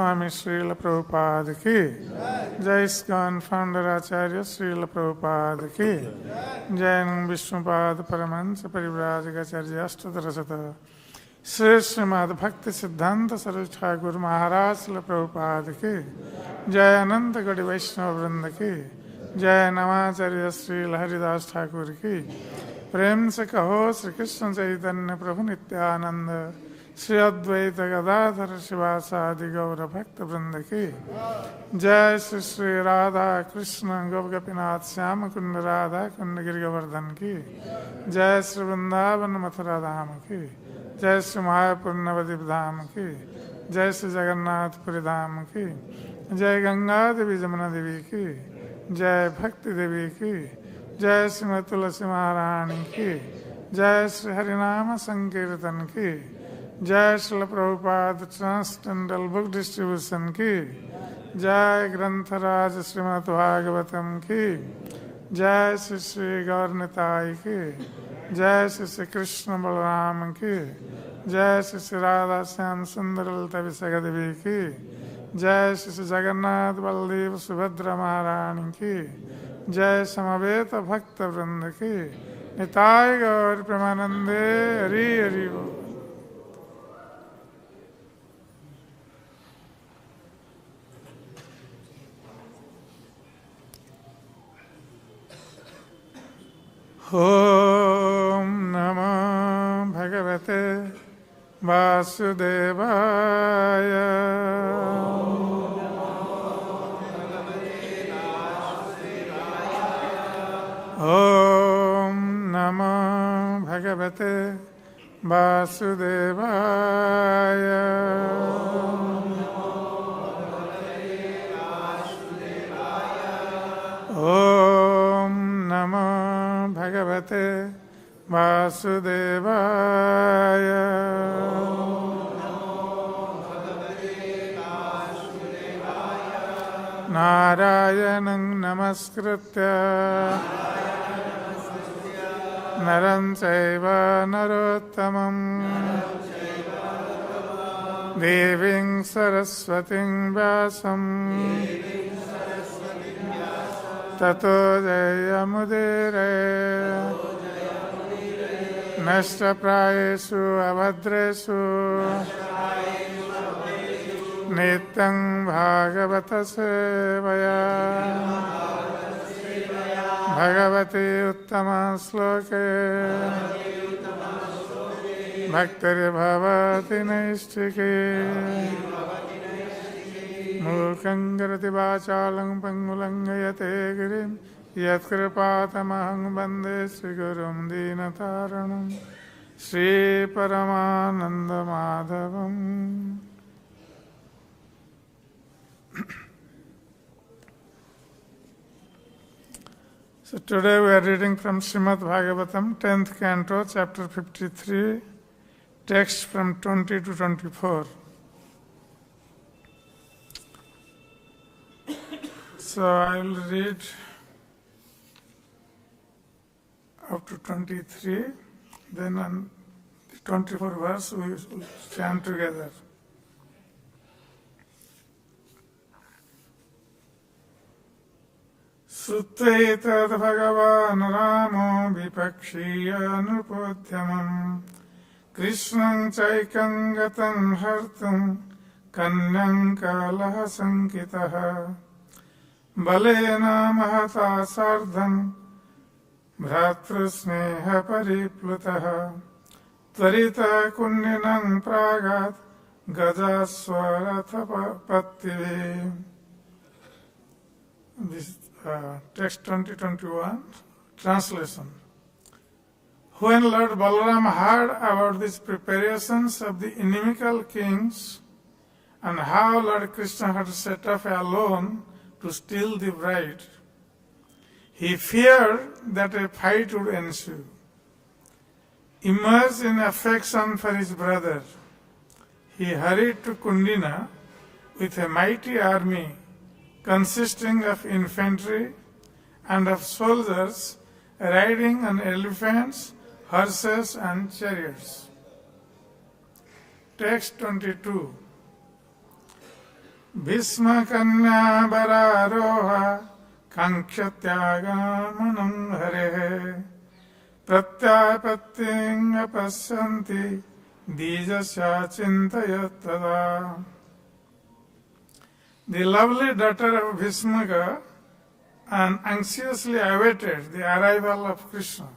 Swami Srila Prabhupada ki Jai ISKCON founder Acharya Srila Prabhupada ki Jai Vishnupada Paramahansa Parivrajaka Acharya Ashtadharasata Srimad Bhakti Siddhanta Saraswati Thakur Maharaj Srila Prabhupada ki Jai Ananta Gaudiya Vaishnava Vrinda ki Jai Namacharya Srila Haridas Thakur ki प्रेम से कहो श्री कृष्ण चैतन्य प्रभु नित्यानंद श्री अद्वैत गदाधर शिवासादि गौर भक्त वृंद की जय श्री श्री राधा कृष्ण गोपीनाथ श्याम कुंड राधा कुंड गिरिवर्धन की जय श्री वृंदावन मथुरा धाम की जय श्री मायापुर नवद्वीप धाम की जय श्री जगन्नाथपुरी धाम की जय गंगा देवी जमुना देवी की जय भक्ति देवी की जय श्रीमती तुलसी महारानी की जय श्री हरिनाम संकीर्तन की जय श्री प्रभुपाद ट्रांसटेंडल बुक डिस्ट्रीब्यूशन की जय ग्रंथराज श्रीमद् भागवतम की जय श्री श्री गौरनिताई की जय श्री श्री कृष्ण बलराम की जय श्री श्री राधा श्याम सुंदर ललिता विशाखा देवी की जय श्री श्री जगन्नाथ बलदेव सुभद्रा महारानी की जय समवेत भक्त वृंद की निताय गौर प्रेमानंदे हरि हरि बोल। ओम नमो भगवते वासुदेवाय। ओम नमो भगवते वासुदेवाय। ओम नमो भगवते वासुदेवाय। नारायणं नमस्कृत्य नरं चैव नरोत्तमं देवीं सरस्वतीं व्यासं ततो जयमुदीरये। नष्टप्रायेषु अभद्रेषु नित्यं भागवत सेवया भगवती उत्तम श्लोके भक्तिर्भवति नैष्ठिकी। मूकं करोति वाचालं पङ्गुलं यते गिरिं यत्कृपातमहं वन्दे श्रीगुरुं दीनतारणं श्रीपरमानन्दमाधवम्। So today we are reading from Srimad Bhagavatam, 10th canto, chapter 53, text from 20 to 24. So I will read up to 23, then on the 24 verse we will chant together. Suttaitat Bhagavan Ramo Vipakshiyānupodyamam Krishnam Chaikam Gatam Hartam Kanyam Kalaha Sankitaha Balena Mahata Sardham Bhratrusneha Pariplutaha Tvarita Kunninam Pragat Gajaswaratha Pattivi. This text 2021, translation. When Lord Balaram heard about these preparations of the inimical kings and how Lord Krishna had set off alone to steal the bride, he feared that a fight would ensue. Immersed in affection for his brother, he hurried to Kundina with a mighty army consisting of infantry and of soldiers riding on elephants, horses and chariots. Text 22. Bhisma-kanya vararoha kaṅkṣatyagamanaṁ harehe pratyapattiṃ apasyanti dijasya chintayattada. The lovely daughter of Bhismaka and anxiously awaited the arrival of Krishna.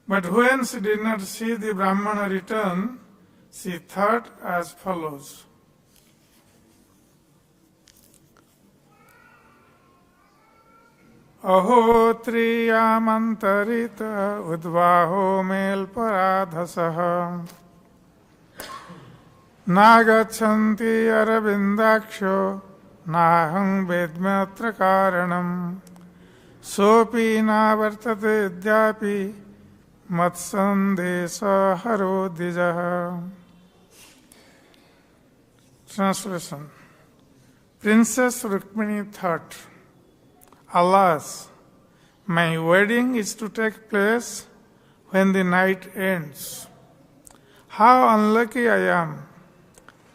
But when she did not see the brāhmaṇa return, she thought as follows. Aho triyamantarita udvaho melparadhasaha nagachanti aravindaksho naham vedmatra karanam sopi navartate idyapi matsandesa harodhijaha. Translation. Princess Rukmiṇī thought, alas, my wedding is to take place when the night ends. How unlucky I am.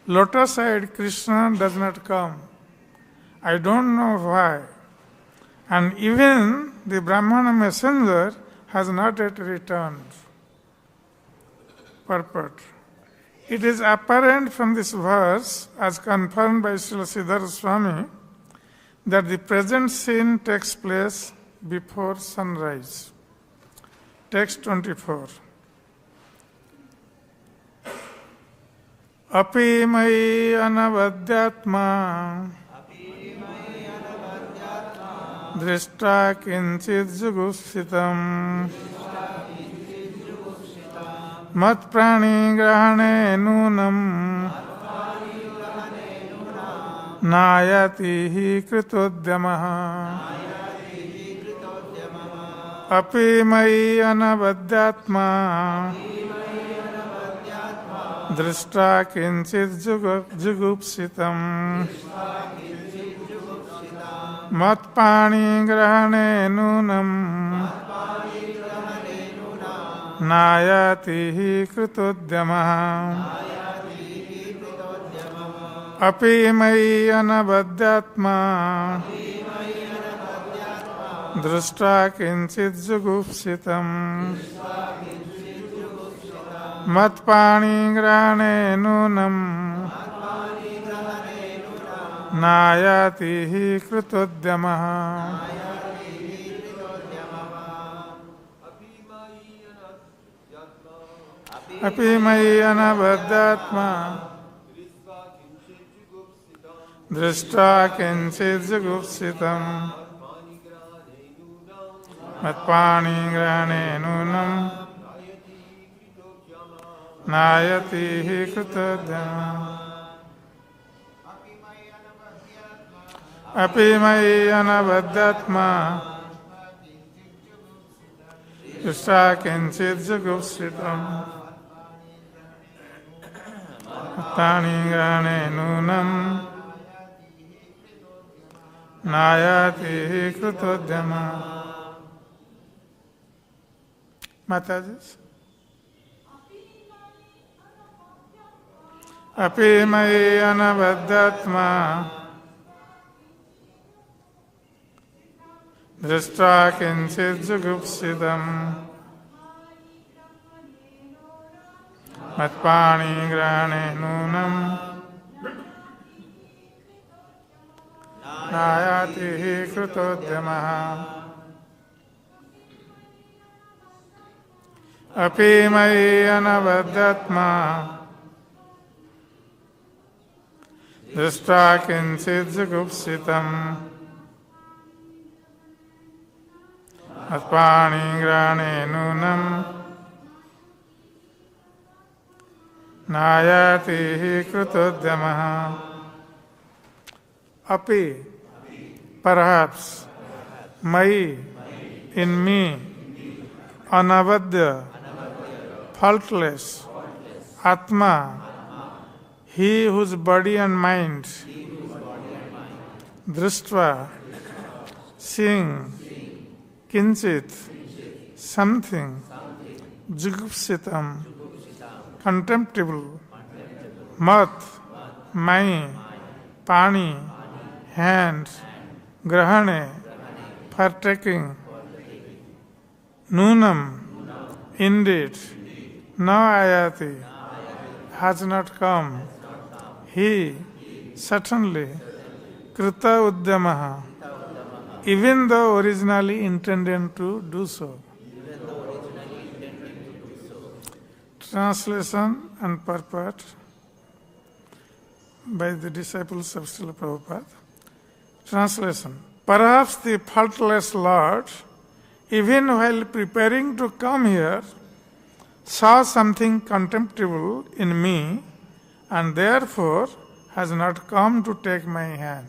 Lotus-eyed Krishna does not come. I don't know why. And even the brāhmaṇa messenger has not yet returned. Purport. It is apparent from this verse, as confirmed by Śrī Swami, that the present scene takes place before sunrise. Text 24. Api mayy anavadyātmā dṛṣṭvā kiñcit jugupsitam mat-pāṇi-grahaṇe nūnam nāyāti kṛtodyamaḥ. Api mayy anavadyātmā dṛṣṭvā kiñcit jugupsitam mat-pāṇi-grahaṇe nūnam nāyāti kṛtodyamaḥ. Api mayy anavadyātmā dṛṣṭvā kiñcit jugupsitam mat-pāṇi-grahaṇe nūnam nāyāti kṛtodyamaḥ. Api mayy anavadyātmā dṛṣṭvā kiñcit jugupsitam mat-pāṇi-grahaṇe nūnam nāyāti kṛtodyamaḥ. Api mayy anavadyātmā dṛṣṭvā kiñcit jugupsitam mat-pāṇi-grahaṇe nūnam nāyāti kṛtodyamaḥ. Mataji. Api mayy anavadyātmā dṛṣṭvā kiñcit jugupsitam mat-pāṇi-grahaṇe nūnam nāyāti kṛtodyamaḥ. Api mayy anavadyātmā dṛṣṭvā kiñcit jugupsitam mat-pāṇi-grahaṇe nūnam nāyāti kṛtodyamaḥ. Api, perhaps, mayi, in me, anavadya, faultless, ātmā, he whose body and mind, dṛṣṭvā, seeing, kiñcit, something, jugupsitam, contemptible, mat, mayi, pani, hand, grahane, partaking, nūnam, indeed, no āyāti, has not come, he, certainly, kṛta-udyamaḥ, even though originally intended to do so. Translation and purport by the disciples of Srila Prabhupada. Translation. Perhaps the faultless Lord, even while preparing to come here, saw something contemptible in me and therefore has not come to take my hand.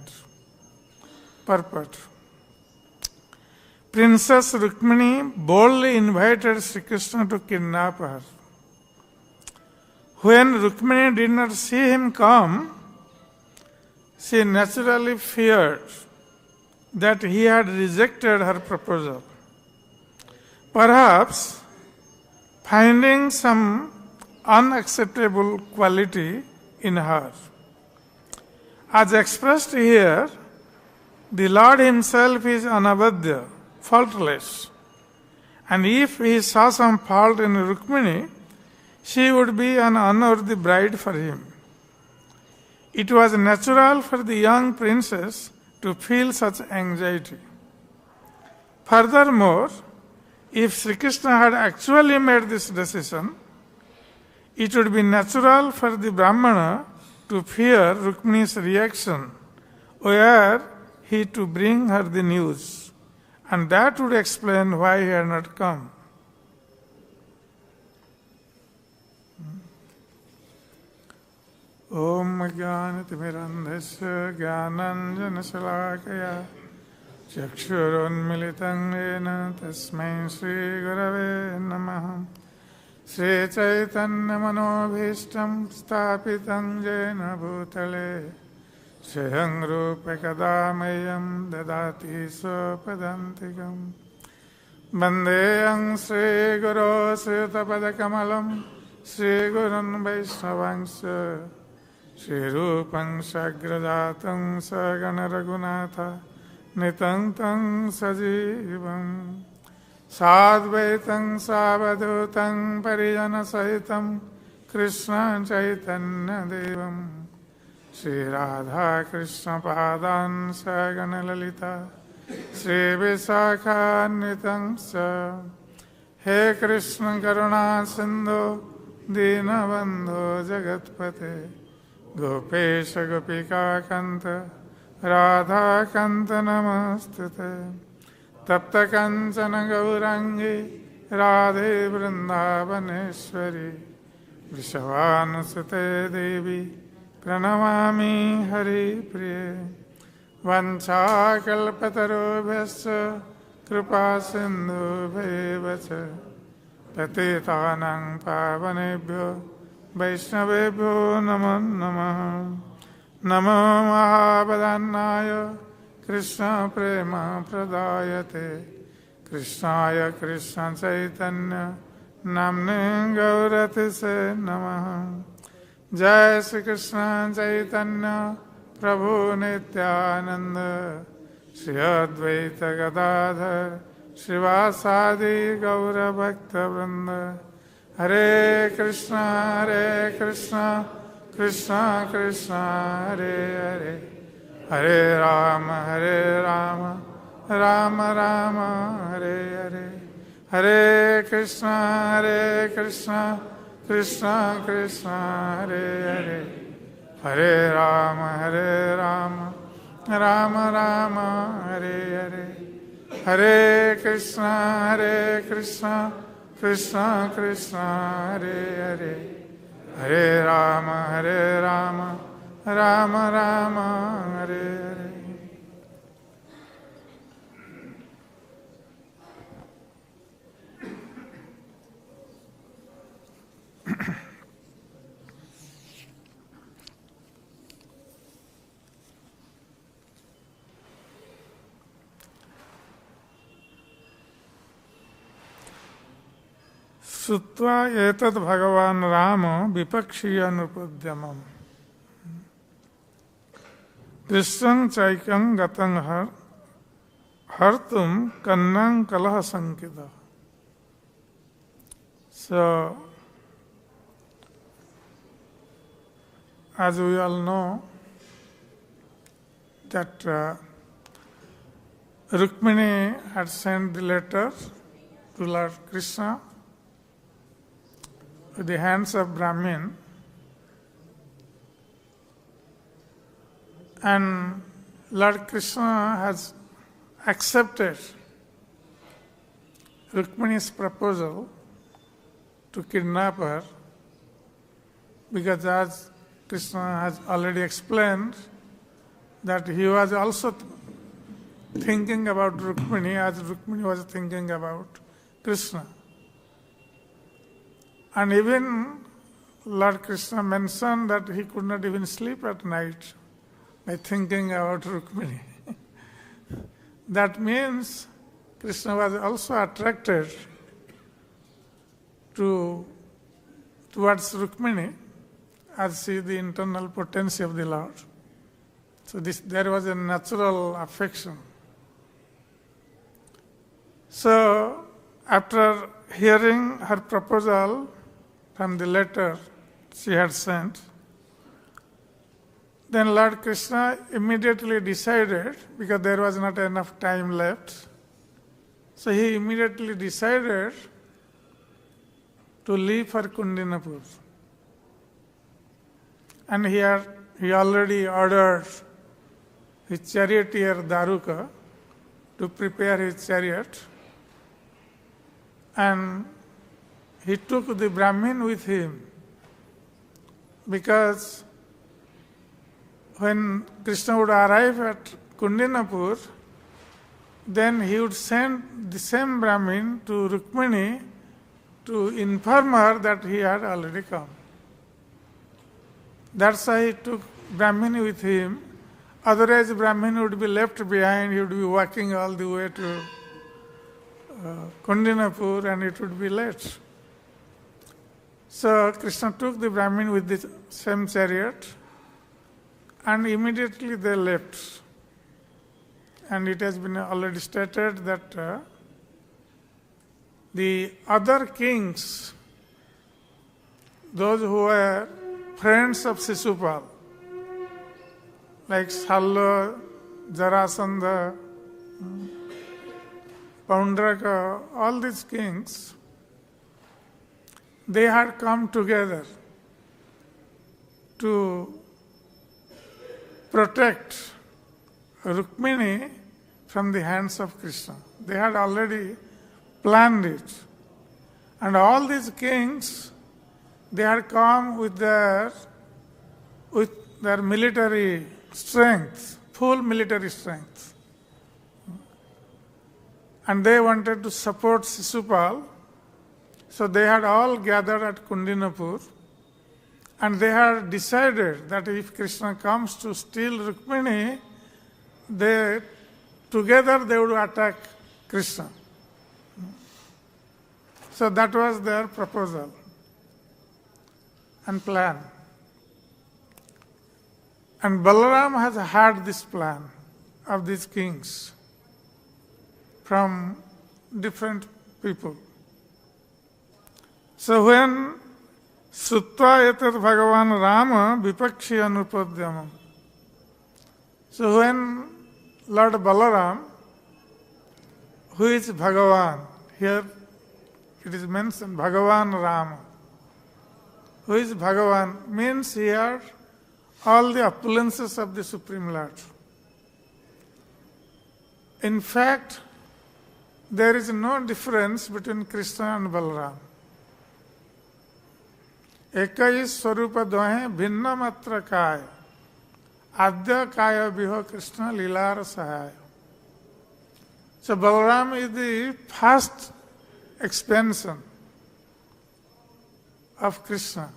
Purport. Princess Rukmiṇī boldly invited Śrī Kṛṣṇa to kidnap her. When Rukmiṇī did not see him come, she naturally feared that he had rejected her proposal. Perhaps finding some unacceptable quality in her. As expressed here, the Lord himself is anavadya, faultless, and if he saw some fault in Rukmiṇī, she would be an unworthy bride for him. It was natural for the young princess to feel such anxiety. Furthermore, if Śrī Kṛṣṇa had actually made this decision, it would be natural for the brāhmaṇa to fear Rukmiṇī's reaction were he to bring her the news, and that would explain why he had not come. Om Jnanatimirandhasya Jnananjana-salakaya Chakshurunmilitam Yena Tasmai Śrī Gurave Namaha Śrī Chaitanya Manobhishtam Sthapitam Jena Bhutale Śrīhaṃ Rūpa Kada Mayyam Dadati Swapadantikam Bandeyam Śrī Guru Sritapadakamalam Śrī Gurun Vaishnavaṃ Śrī Rūpaṃ Sagrajatam Sagana Raghunatha Nitam Tam Sajivam Sadvaitam Savadhutam Parijana Sahitam Krishna Chaitanya Devam Śrī Radha Krishna Padan Sagana Lalita Śrī Visakha Nitam Sa He Krishna Karuna Sindhu Dīnabandho Jagatpate Gopesha Gopika Kanta Radha Kanta Namastute Tapta Kanchana Gaurangi Radhe Vrindavaneshwari Vrishavanusute Devi Pranamami Hari Priye Vancha Kalpatarubhyascha Kripa Sindhu Bhevacha Patitanang Pavanebhyo Vaishnavebhyo Namo Namaha Namo Mahabhadanaya Krishna Prema Pradayate Krishnaya Krishna Chaitanya Namne Gauratise Namaha Jai Śrī Kṛṣṇa Chaitanya Prabhu Nityananda Śrī Advaita Gadadhar Śrīvāsādī Gaurav Bhakta Vrinda Hare Krishna Krishna Krishna Hare Hare Hare Rama Rama Rama Hare Hare Hare Krishna Krishna Krishna Hare Hare Hare Rama Rama Rama Hare Hare Hare Krishna Krishna Krishna Hare Hare Hare Rama Rama Rama Hare Hare. श्रुत्वा एतद् भगवान् Ram विपक्षीय अनुपद्यमम्. Krishnam chaikam gatang hartum kannam kalaha sankita. So, as we all know, that Rukmiṇī had sent the letter to Lord Krishna with the hands of Brahmin, and Lord Krishna has accepted Rukmiṇī's proposal to kidnap her, because as Krishna has already explained that he was also thinking about Rukmiṇī as Rukmiṇī was thinking about Krishna. And even Lord Krishna mentioned that he could not even sleep at night by thinking about Rukmiṇī. That means Krishna was also attracted towards Rukmiṇī as see the internal potency of the Lord. So there was a natural affection. So after hearing her proposal from the letter she had sent, then Lord Krishna immediately decided, because there was not enough time left, so he immediately decided to leave for Kundinapur. And he already ordered his charioteer Daruka to prepare his chariot, and he took the Brahmin with him, because when Krishna would arrive at Kundinapur, then he would send the same Brahmin to Rukmiṇī to inform her that he had already come. That's why he took Brahmin with him. Otherwise, Brahmin would be left behind. He would be walking all the way to Kundinapur, and it would be late. So Krishna took the Brahmin with the same chariot, and immediately they left. And it has been already stated that the other kings, those who were friends of Sisupal, like Shalya, Jarasandha, Paundraka, all these kings, they had come together to protect Rukmiṇī from the hands of Krishna. They had already planned it. And all these kings, they had come with their military strength, full military strength. And they wanted to support Sisupal, so they had all gathered at Kundinapur, and they had decided that if Krishna comes to steal Rukmiṇī, together they would attack Krishna. So that was their proposal and plan. And Balaram has had this plan of these kings from different people. So when Sutta etat Bhagavan Rama vipakshi anupadyamam. So when Lord Balaram, who is Bhagavan, here it is mentioned Bhagavan Rama. Who is Bhagavan means here all the opulences of the Supreme Lord. In fact, there is no difference between Krishna and Balaram. Ekai swarupa dohe bhinna matra kaya. Adya kaya biho Krishna lilar sahaya. So Balaram is the first expansion of Krishna.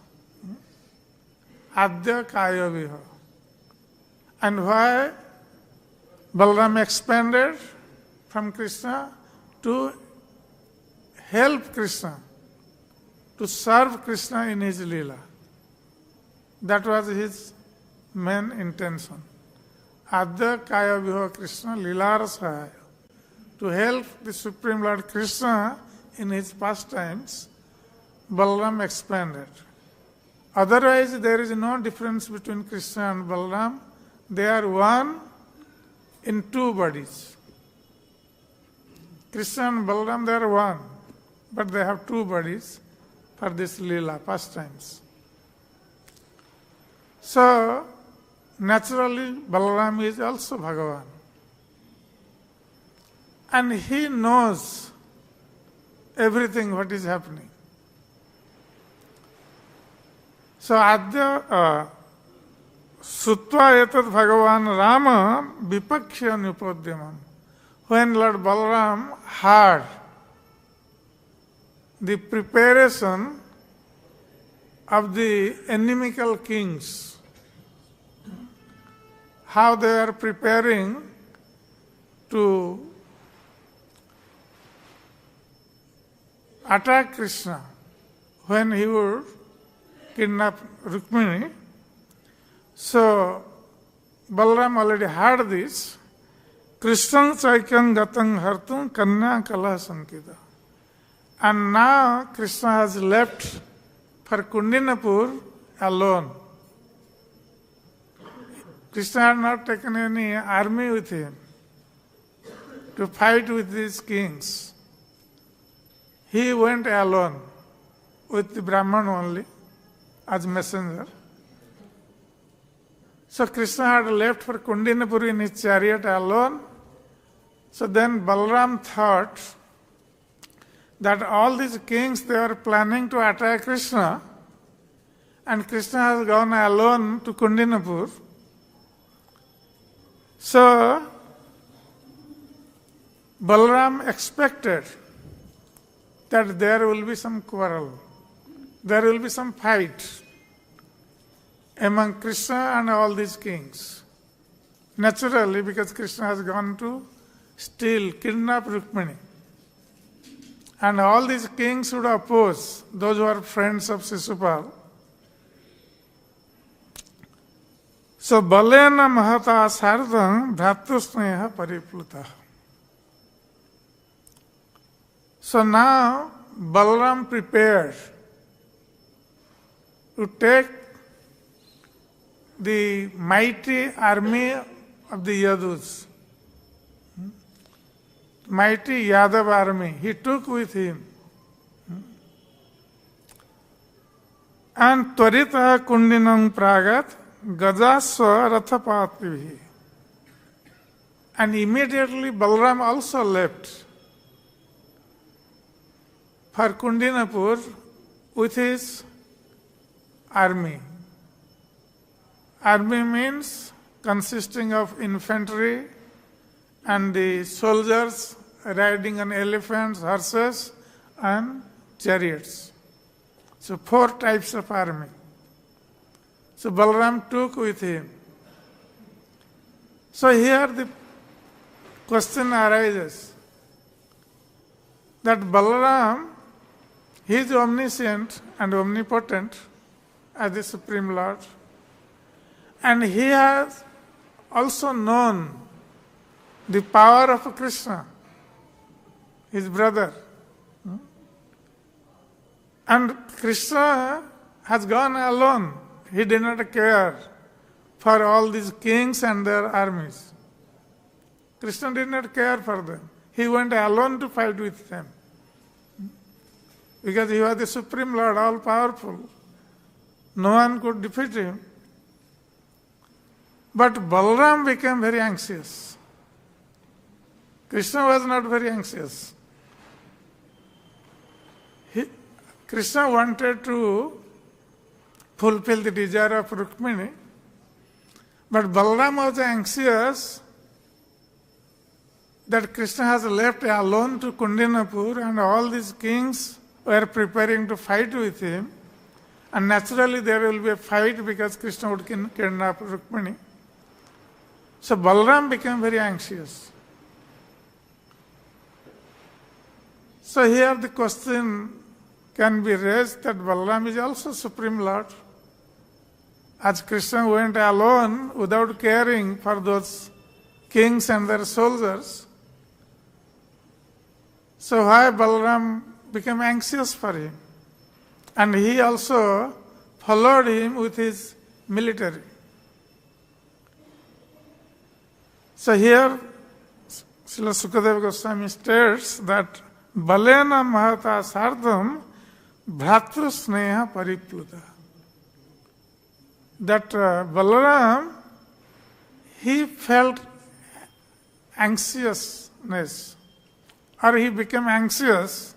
Adya kaya biho. And why Balaram expanded from Krishna? To help Krishna, to serve Krishna in his Leela. That was his main intention. Adya Kaya Viho Krishna Lilara Sahaya. To help the Supreme Lord Krishna in his pastimes, Balaram expanded. Otherwise, there is no difference between Krishna and Balaram. They are one in two bodies. Krishna and Balaram, they are one, but they have two bodies for this lila, pastimes. So, naturally, Balaram is also Bhagavan. And he knows everything what is happening. So, Adya Sutva Etat Bhagavan Rama Vipakshya Nupodhyamam. When Lord Balaram heard the preparation of the inimical kings, how they are preparing to attack Krishna when he would kidnap Rukmiṇī. So, Balaram already heard this. Krishnam Chaikyam Gatam Hartum Kanya Kala Sankita. And now Krishna has left for Kundinapur alone. Krishna had not taken any army with him to fight with these kings. He went alone with the brāhmaṇa only as messenger. So Krishna had left for Kundinapur in his chariot alone. So then Balaram thought that all these kings, they are planning to attack Krishna, and Krishna has gone alone to Kundinapur. So Balaram expected that there will be some quarrel, there will be some fight among Krishna and all these kings. Naturally, because Krishna has gone to steal, kidnap Rukmiṇī. And all these kings would oppose those who are friends of Sisupal. So, balena mahata sardam bhratusneha paripluta. So now, Balaram prepared to take the mighty army of the Yadus, mighty Yadav army, he took with him. And Tvarita Kundinam Pragat Gajasva Rathapativihi. And immediately Balaram also left for Kundinapur with his army. Army means consisting of infantry and the soldiers riding on elephants, horses and chariots. So 4 types of army. So Balaram took with him. So here the question arises that Balaram, he is omniscient and omnipotent as the Supreme Lord, and he has also known the power of Krishna, his brother. And Krishna has gone alone. He did not care for all these kings and their armies. Krishna did not care for them. He went alone to fight with them. Because he was the Supreme Lord, all powerful. No one could defeat him. But Balaram became very anxious. Krishna was not very anxious. Krishna wanted to fulfill the desire of Rukmiṇī, but Balaram was anxious that Krishna has left alone to Kundinapur and all these kings were preparing to fight with him, and naturally there will be a fight because Krishna would kidnap Rukmiṇī. So Balaram became very anxious. So here the question can be raised that Balaram is also Supreme Lord. as Krishna went alone without caring for those kings and their soldiers, so why Balaram became anxious for him? And he also followed him with his military. So here, Srila Sukadeva Goswami states that Balena Mahata Sardham Bhratru Sneha Paripluta. That Balaram, he felt anxiousness, or he became anxious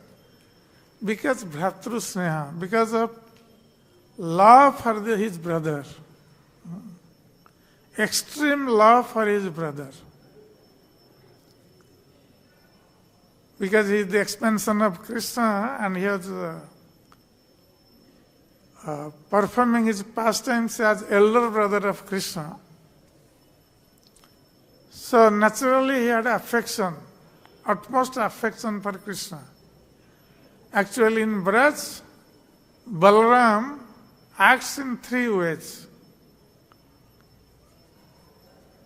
because Bhratru Sneha, because of love for his brother. Extreme love for his brother. Because he is the expansion of Krishna and he was performing his pastimes as elder brother of Krishna. So naturally he had affection, utmost affection for Krishna. Actually in Braj, Balaram acts in three ways.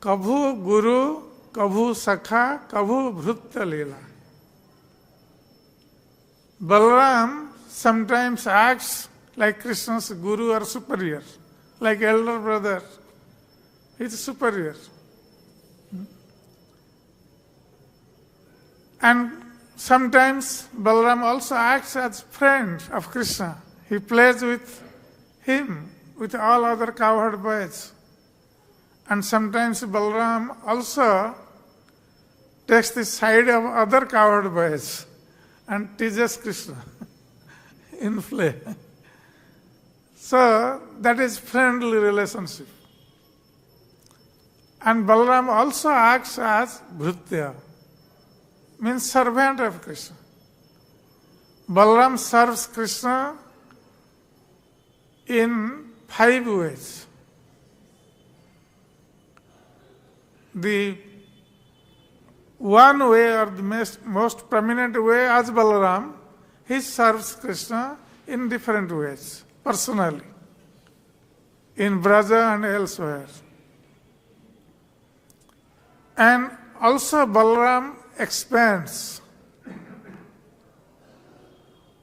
Kabhu Guru, Kabhu Sakha, Kabhu Bhrutya Leela. Balaram sometimes acts like Krishna's guru or superior, like elder brother. He is superior. And sometimes Balaram also acts as friend of Krishna. He plays with him, with all other cowherd boys. And sometimes Balaram also takes the side of other cowherd boys and teaches Krishna in play. So that is friendly relationship. And Balaram also acts as Bhrutya, means servant of Krishna. Balaram serves Krishna in 5 ways. The one way, or the most prominent way, as Balaram, he serves Krishna in different ways, personally, in Braja and elsewhere. And also Balaram expands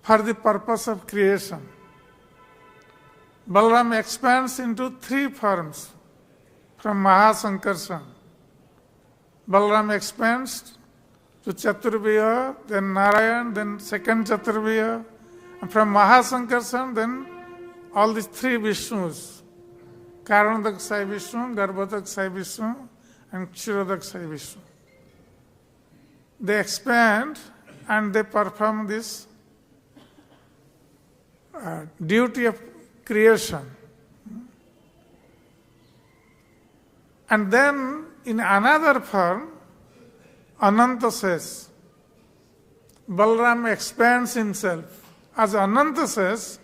for the purpose of creation. Balaram expands into 3 forms from Mahasankarsana. Balaram expands to Chaturvya, then Narayan, then second Chaturvya, and from Mahasankarsana, then all these 3 Vishnus, Karanadak Sai Vishnu, Garbhadak Sai Vishnu, and Kshirodak Sai Vishnu. They expand and they perform this duty of creation. And then in another form, Ananta says, Balaram expands himself as Ananta says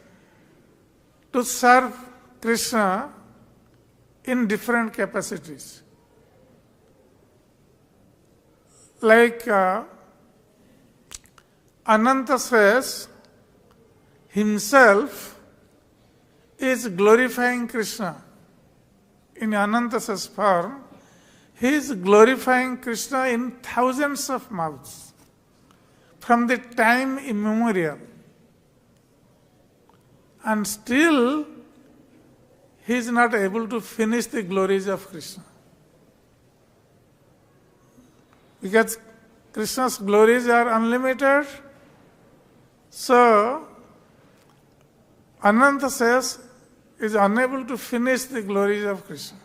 to serve Krishna in different capacities. Like Ananta says, himself is glorifying Krishna. In Ananta's form, he is glorifying Krishna in thousands of mouths from the time immemorial. And still, he is not able to finish the glories of Krishna. Because Krishna's glories are unlimited, so Ananta says is unable to finish the glories of Krishna.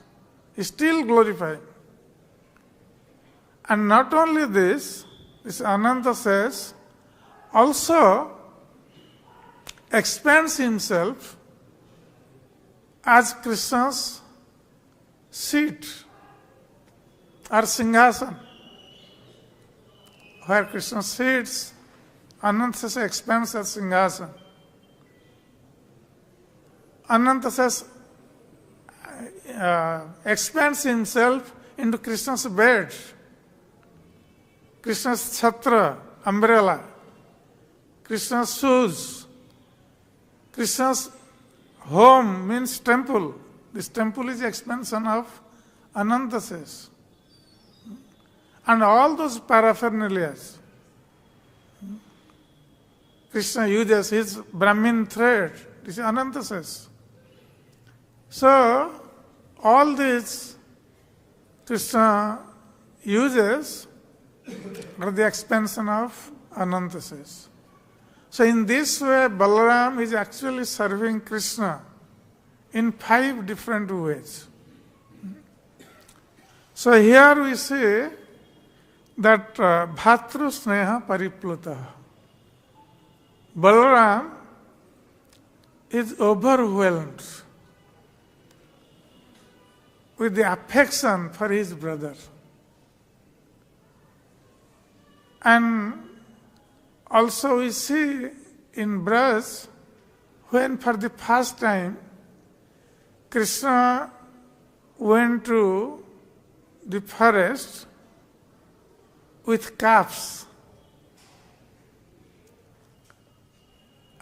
He is still glorifying. And not only this Ananta says also expands himself as Krishna's seat or Singhasan. Where Krishna sits, Ananta says expands as Singhasan. Ananta says expands himself into Krishna's bed, Krishna's chhatra, umbrella, Krishna's shoes, Krishna's home means temple, This temple is expansion of Anantasas. And all those paraphernalias. Krishna uses his Brahmin thread. This is Anantasas. So, all these Krishna uses are the expansion of Anantasas. So in this way, Balaram is actually serving Krishna in 5 different ways. So here we see that Bhatru Sneha Paripluta. Balaram is overwhelmed with the affection for his brother. And also we see in Braj, when for the first time Krishna went to the forest with calves,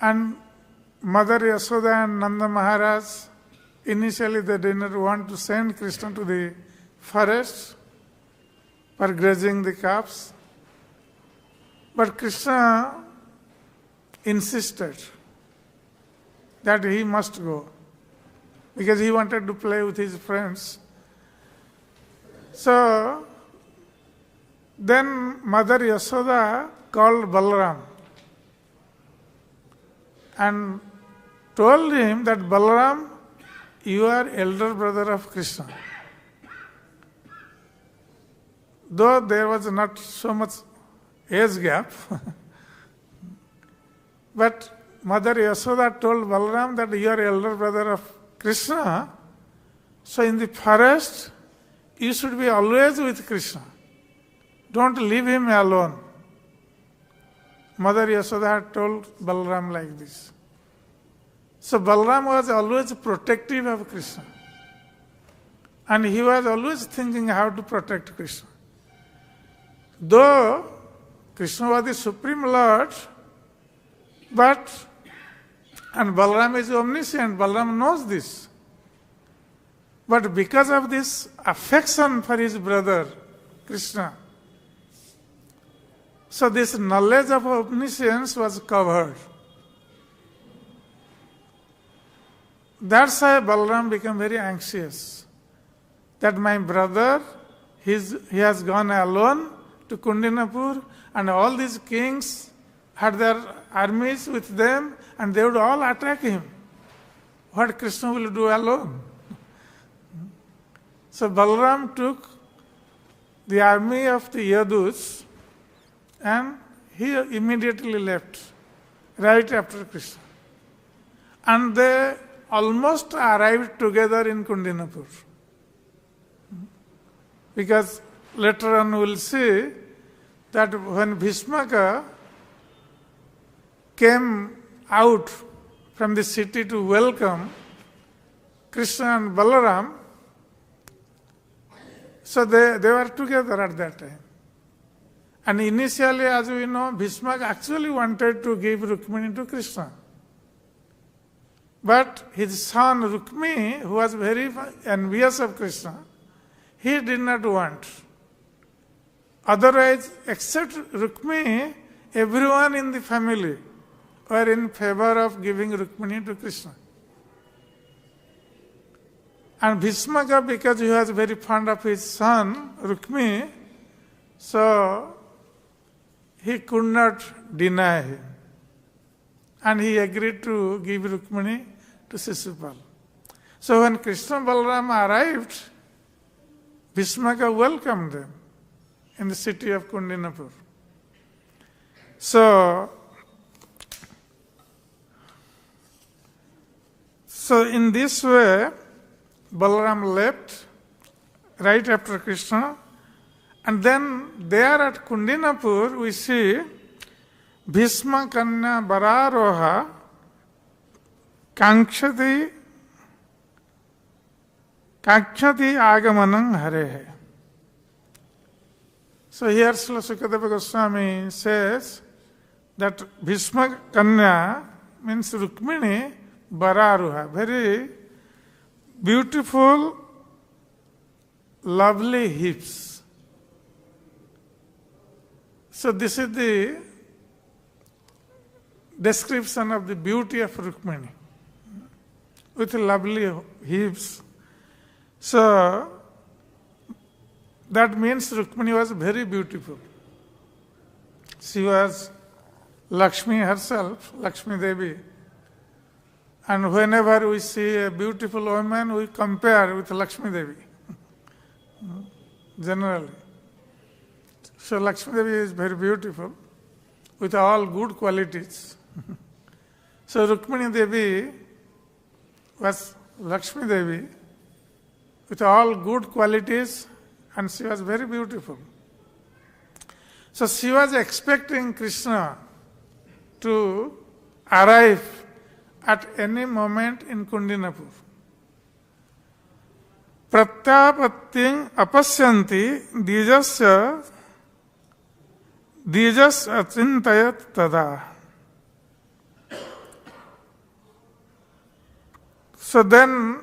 and Mother Yashoda and Nanda Maharaj, initially they did not want to send Krishna to the forest for grazing the calves. But Krishna insisted that he must go because he wanted to play with his friends. So then Mother Yashoda called Balaram and told him that, Balaram, you are elder brother of Krishna. Though there was not so much age gap, but Mother Yashoda told Balaram that you are elder brother of Krishna, so in the forest you should be always with Krishna. Don't leave him alone. Mother Yashoda had told Balaram like this. So Balaram was always protective of Krishna. And he was always thinking how to protect Krishna. Though Krishna was the Supreme Lord, and Balaram is omniscient, Balaram knows this. But because of this affection for his brother, Krishna, so this knowledge of omniscience was covered. That's why Balaram became very anxious. That my brother, he has gone alone to Kundinapur, and all these kings had their armies with them, and they would all attack him. What Krishna will do alone? So Balaram took the army of the Yadus, and he immediately left, right after Krishna. And they almost arrived together in Kundinapur. Because later on we'll see that when Bhishmaka came out from the city to welcome Krishna and Balaram, so they were together at that time. And initially, as we know, Bhishmaka actually wanted to give Rukmiṇī to Krishna. But his son Rukmiṇī, who was very envious of Krishna, he did not want. Otherwise, except Rukmiṇī, everyone in the family were in favor of giving Rukmiṇī to Krishna. And Bhishmaka, because he was very fond of his son Rukmiṇī, so he could not deny him. And he agreed to give Rukmiṇī to Sisupal. So when Krishna and Balaram arrived, Bhishmaka welcomed them in the city of Kundinapur. So in this way, Balaram left right after Krishna, and then there at Kundinapur we see Bhishma Kanya Bararoha Kiñcit Agamanam Harehe. So here Srila Sukadeva Goswami says that Bhishma Kanya means Rukmiṇī Bararoha, very beautiful, lovely hips. So this is the description of the beauty of Rukmiṇī, with lovely hips. So that means Rukmiṇī was very beautiful. She was Lakshmi herself, Lakshmi Devi. And whenever we see a beautiful woman, we compare with Lakshmi Devi, generally. So Lakshmi Devi is very beautiful, with all good qualities. So Rukmiṇī Devi was Lakshmi Devi, with all good qualities, and she was very beautiful. So she was expecting Krishna to arrive at any moment in Kundinapur. Pratyapattiṃ apasyanti dījas acintayat tada. So then,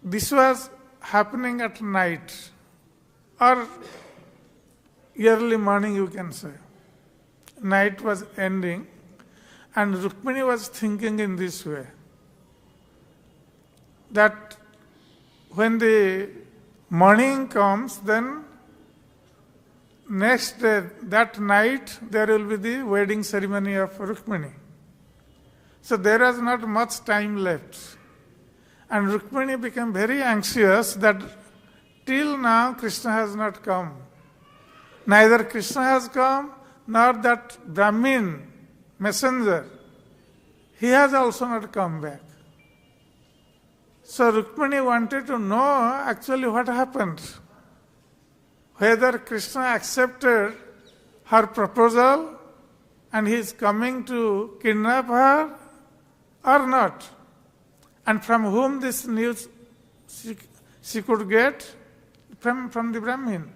this was happening at night, or early morning you can say. Night was ending, and Rukmiṇī was thinking in this way, that when the morning comes, then next day, that night, there will be the wedding ceremony of Rukmiṇī. So there was not much time left. And Rukmiṇī became very anxious that till now Krishna has not come. Neither Krishna has come, nor that Brahmin messenger. He has also not come back. So Rukmiṇī wanted to know actually what happened. Whether Krishna accepted her proposal and he is coming to kidnap her or not. And from whom this news she could get? From the Brahmin.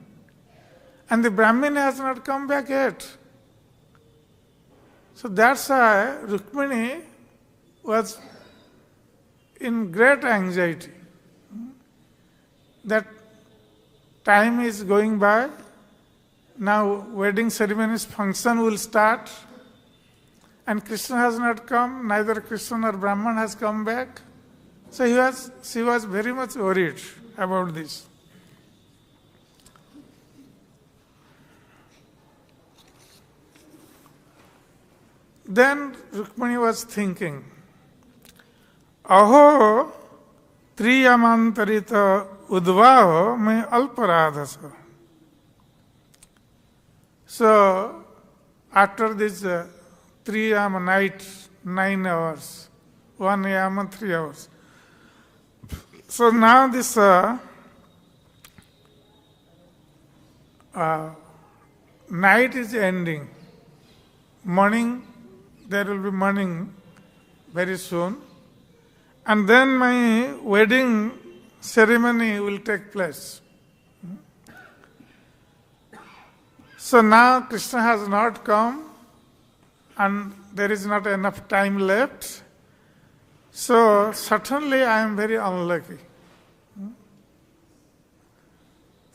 And the Brahmin has not come back yet. So that's why Rukmiṇī was in great anxiety. That time is going by. Now wedding ceremony's function will start. And Krishna has not come, neither Krishna nor Brahman has come back. So she was very much worried about this. Then Rukmiṇī was thinking, Aho triyamantarita udvaho may alparadhasa. So after this 3 yama night, 9 hours, 1 yama 3 hours. So now this night is ending. Morning, there will be morning very soon. And then my wedding ceremony will take place. So now Krishna has not come and there is not enough time left. So certainly I am very unlucky.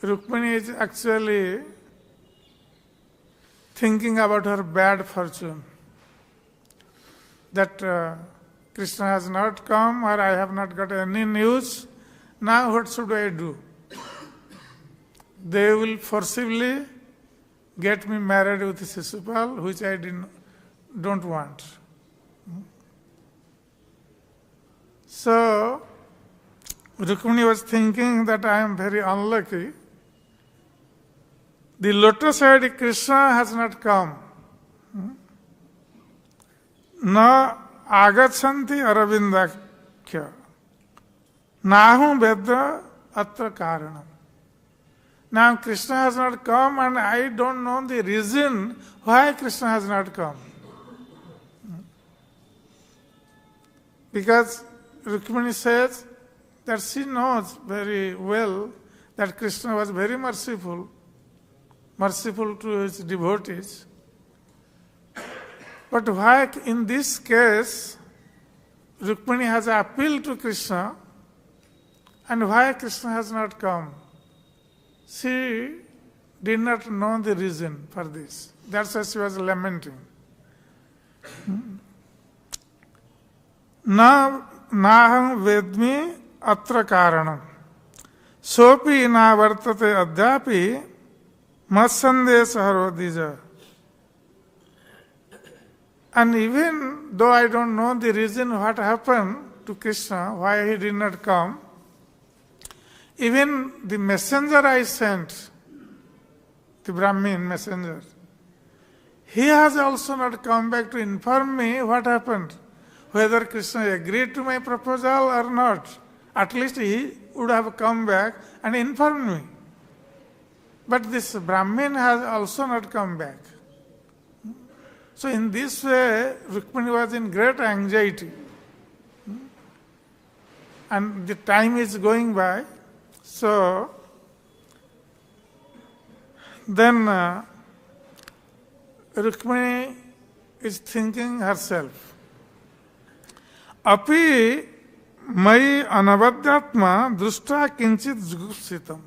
Rukmiṇī is actually thinking about her bad fortune. That Krishna has not come or I have not got any news. Now what should I do? They will forcibly get me married with Sisupal, which I don't want. So Rukmiṇī was thinking that I am very unlucky. The lotus-eyed Krishna has not come. Na agachanti aravindakya. Nahu vedya atra karanam. Now Krishna has not come and I don't know the reason why Krishna has not come. Because Rukmiṇī says that she knows very well that Krishna was very merciful to his devotees. But why in this case Rukmiṇī has appealed to Krishna And why Krishna has not come? She did not know the reason for this. That's why she was lamenting. Nāham vedmi atra karanam. Sopi na vartate adyapi matsandesa harodija. And even though I don't know the reason what happened to Krishna, why he did not come, even the messenger I sent, the Brahmin messenger, he has also not come back to inform me what happened, whether Krishna agreed to my proposal or not. At least he would have come back and informed me. But this Brahmin has also not come back. So in this way, Rukmiṇī was in great anxiety. And the time is going by. So then Rukmiṇī is thinking herself, Api mayy anavadyātmā dṛṣṭvā kiñcit jugupsitam.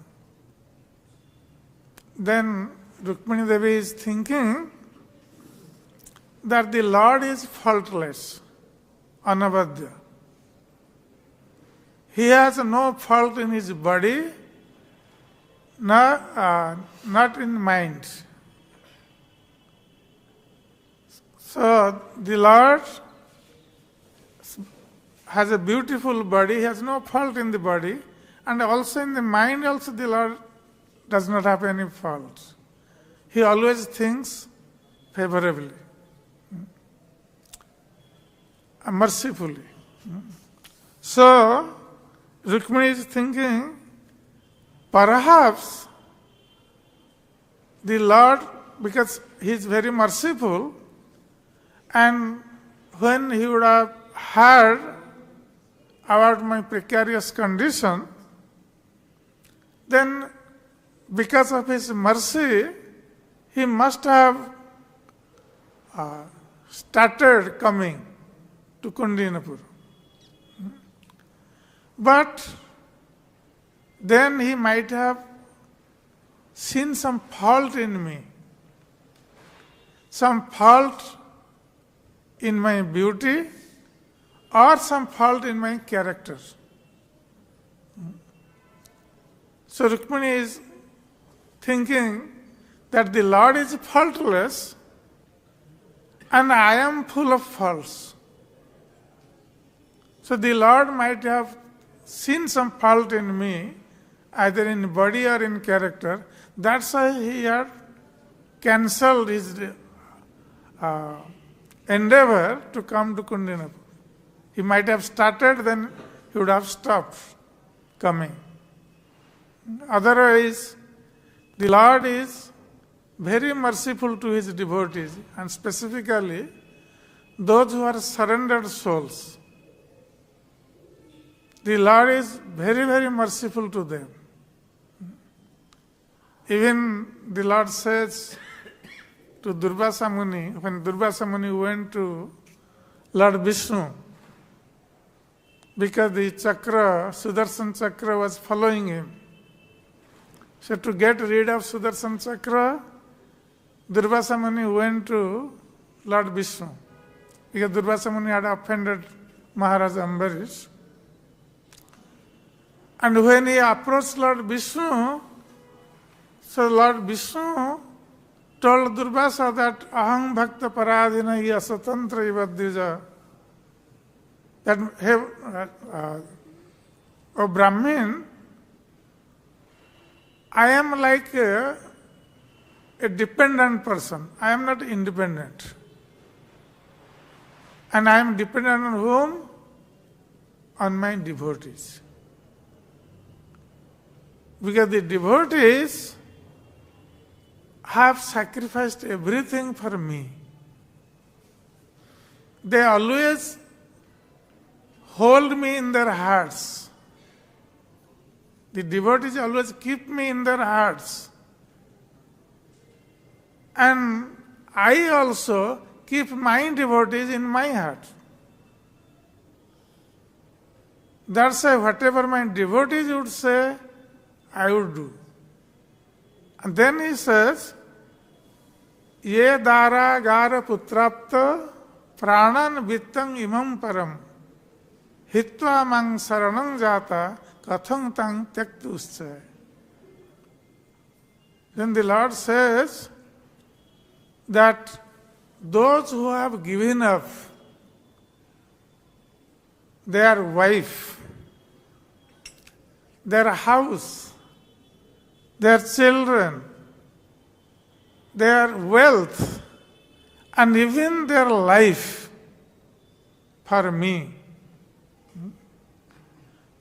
Then Rukmiṇī Devi is thinking that the Lord is faultless, anavadya. He has no fault in his body, not in mind. So the Lord has a beautiful body, he has no fault in the body, and also in the mind also the Lord does not have any fault. He always thinks favorably, mercifully. So Rukmiṇī is thinking, perhaps the Lord, because he is very merciful, and when he would have heard about my precarious condition, then because of his mercy, he must have started coming to Kundinapur. But then he might have seen some fault in me, some fault in my beauty, or some fault in my character. So Rukmiṇī is thinking that the Lord is faultless and I am full of faults. So the Lord might have seen some fault in me, either in body or in character. That's why he had cancelled his endeavor to come to Kundinapur. He might have started, then he would have stopped coming. Otherwise, the Lord is very merciful to his devotees, and specifically those who are surrendered souls. The Lord is very, very merciful to them. Even the Lord says to Durvasa Muni, when Durvasa Muni went to Lord Vishnu, because the chakra, Sudarshan chakra was following him. So to get rid of Sudarshan chakra, Durvasa Muni went to Lord Vishnu, because Durvasa Muni had offended Maharaj Ambarish. And when he approached Lord Vishnu, so Lord Vishnu told Durvasa that aham bhakta paradhina yasatantra ivadvija, that O Brahmin, I am like a dependent person. I am not independent. And I am dependent on whom? On my devotees. Because the devotees have sacrificed everything for me. They always hold me in their hearts. The devotees always keep me in their hearts. And I also keep my devotees in my heart. That's why whatever my devotees would say, I would do. And then he says, Ye dara gara putrapta pranan vittam imam param hitva mang saranam jata kathang tang tektuscha. Then the Lord says that those who have given up their wife, their house, their children, their wealth, and even their life for me,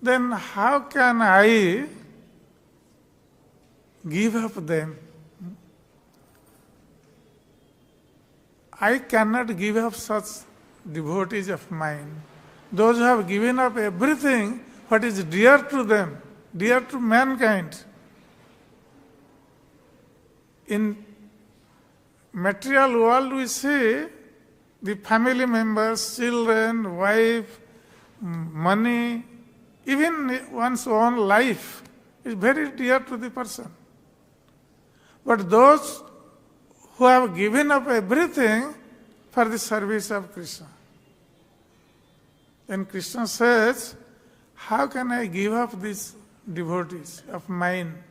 then how can I give up them? I cannot give up such devotees of mine. Those who have given up everything, what is dear to them, dear to mankind. In material world we see the family members, children, wife, money, even one's own life is very dear to the person. But those who have given up everything for the service of Krishna. Then Krishna says, how can I give up these devotees of mine?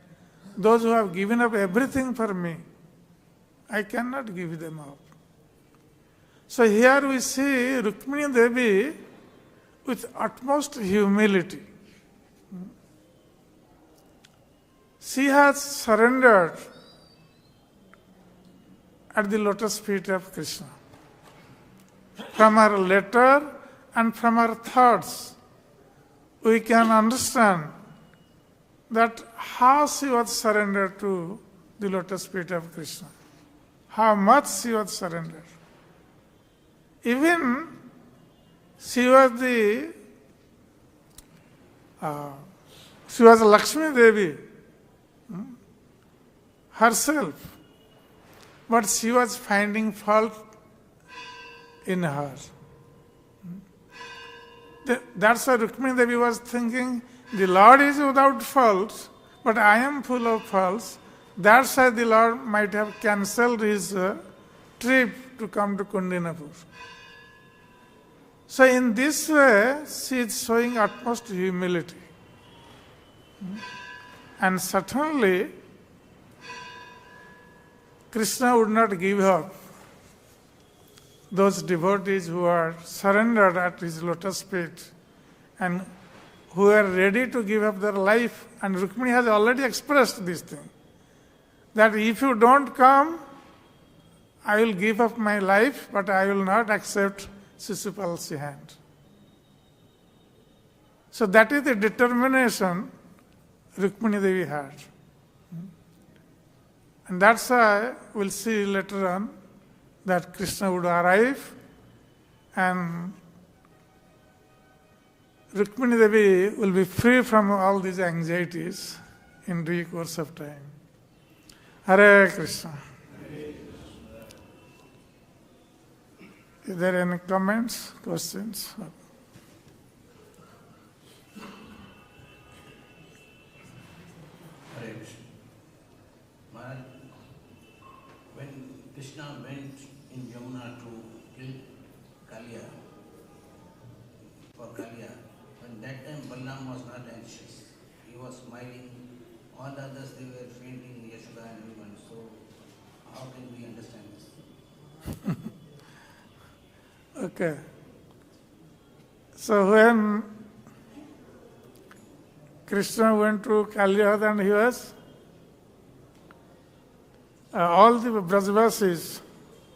Those who have given up everything for me, I cannot give them up. So here we see Rukmiṇī Devi with utmost humility. She has surrendered at the lotus feet of Krishna. From her letter and from her thoughts, we can understand that how she was surrendered to the lotus feet of Krishna. How much she was surrendered. Even she was Lakshmi Devi herself, but she was finding fault in her. That's why Rukmiṇī Devi was thinking, the Lord is without fault, but I am full of faults. That's why the Lord might have cancelled his trip to come to Kundinapur. So in this way, she is showing utmost humility. And certainly, Krishna would not give up those devotees who are surrendered at his lotus feet and who are ready to give up their life. And Rukmiṇī has already expressed this thing, that if you don't come, I will give up my life, but I will not accept Sisupal's hand. So that is the determination Rukmiṇī Devi had. And that's why we'll see later on that Krishna would arrive and Rukmiṇī Devi will be free from all these anxieties in due course of time. Hare Krishna. Is there any comments, questions? Hare Krishna. Maharaj, when Krishna went in Yamuna to kill Kaliya, for Kaliya, when that time Balram was not anxious. He was smiling. All the others, they were fainting, Yashoda and everyone. So, how can we understand this? Okay. So when Krishna went to Kaliya and he was, all the Brajvasis,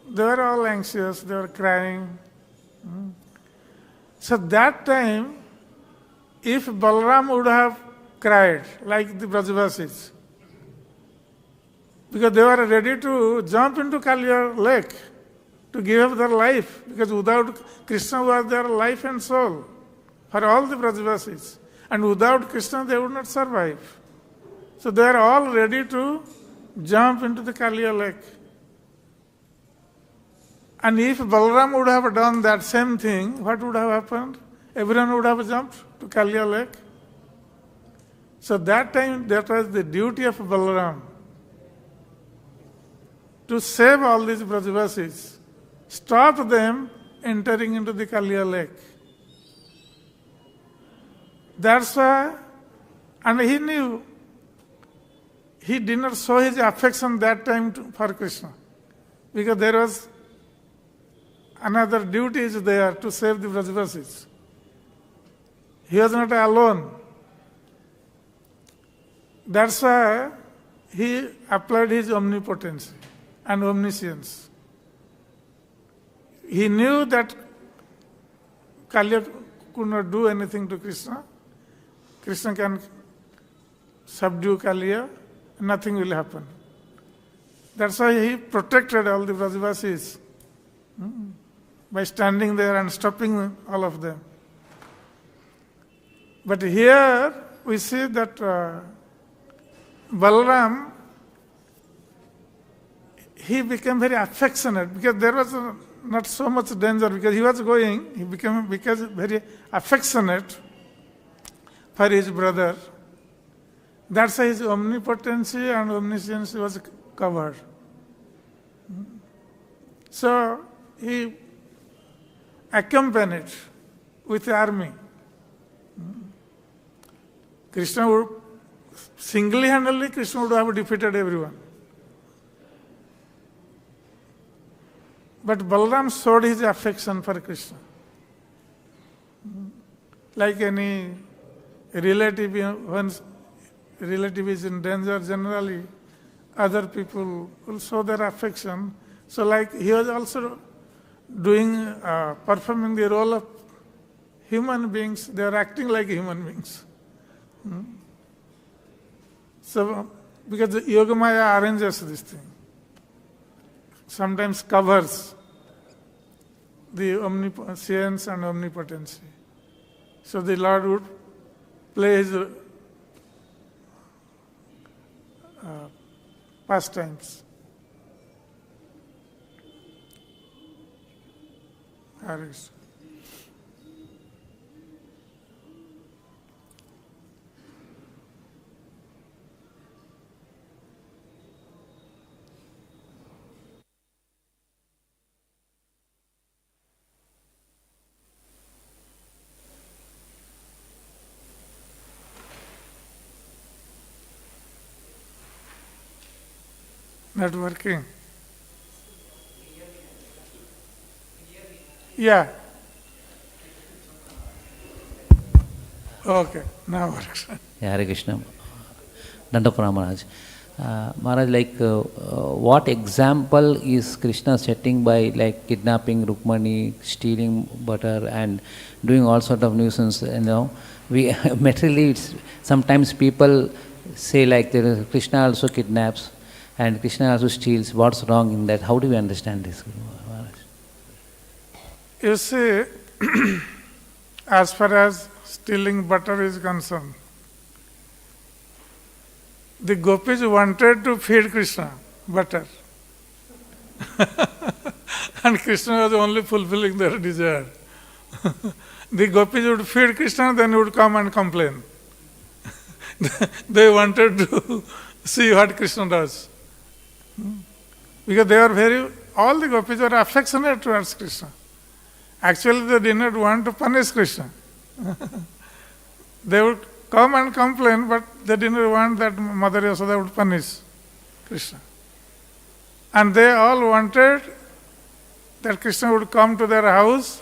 they were all anxious, they were crying. So that time, if Balram would have cried like the Brajvasis, because they were ready to jump into Kaliya lake to give up their life, because without Krishna was their life and soul for all the Brajvasis, and without Krishna they would not survive. So they are all ready to jump into the Kaliya lake. And if Balram would have done that same thing, what would have happened? everyone would have jumped to Kalya lake. So that time, that was the duty of Balaram to save all these Brajavasis, stop them entering into the Kalya lake. That's why, and he knew, he did not show his affection that time for Krishna, because there was another duty is there to save the Brajavasis. He was not alone. That's why he applied his omnipotency and omniscience. He knew that Kalya could not do anything to Krishna. Krishna can subdue Kalya, nothing will happen. That's why he protected all the Brajavasis by standing there and stopping all of them. But here we see that Balaram, he became very affectionate because there was not so much danger because he was going, he became very affectionate for his brother. That's why his omnipotency and omniscience was covered. So he accompanied with the army. Krishna would, single-handedly, Krishna would have defeated everyone. But Balaram showed his affection for Krishna. Like any relative, when relative is in danger, generally other people will show their affection. So like he was also doing, performing the role of human beings. They are acting like human beings. So, because the Yogamaya arranges this thing, sometimes covers the omniscience and omnipotency. So the Lord would play his pastimes. Hare Krishna. Not working? Yeah. Okay, now works. Hare Krishna. Dandapana Maharaj. Maharaj, like what example is Krishna setting by like kidnapping Rukmiṇī, stealing butter and doing all sort of nuisance, we materially sometimes people say like there is Krishna also kidnaps and Krishna also steals. What's wrong in that? How do we understand this, Maharaj? You see, as far as stealing butter is concerned, the gopis wanted to feed Krishna butter. And Krishna was only fulfilling their desire. The gopis would feed Krishna, then he would come and complain. They wanted to see what Krishna does. Because they are all the gopis were affectionate towards Krishna. Actually, they did not want to punish Krishna. They would come and complain, but they did not want that Mother Yasoda would punish Krishna. And they all wanted that Krishna would come to their house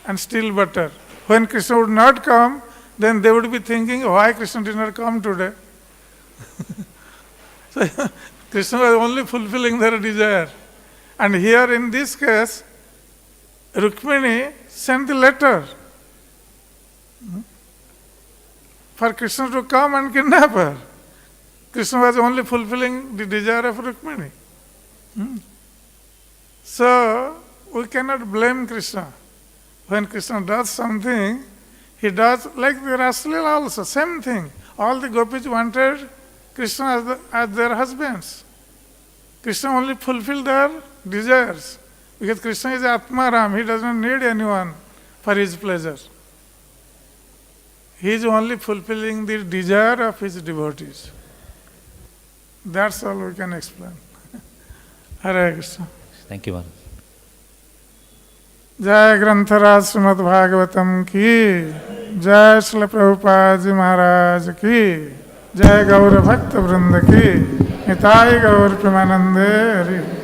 and steal butter. When Krishna would not come, then they would be thinking, why Krishna did not come today? So Krishna was only fulfilling their desire. And here in this case, Rukmiṇī sent the letter for Krishna to come and kidnap her. Krishna was only fulfilling the desire of Rukmiṇī. So, we cannot blame Krishna. When Krishna does something, he does like the Raslila also, same thing. All the gopis wanted Krishna as their husbands. Krishna only fulfilled their desires. Because Krishna is ātmā, he does not need anyone for his pleasure. He is only fulfilling the desire of his devotees. That's all we can explain. Hare Krishna. Thank you, Maharaj. जय ग्रंथराज श्रीमद् भागवतम की, जय श्रील प्रभुपाद जी महाराज की, जय गौर भक्त वृंद की, निताय गौर प्रेमानंदे हरि।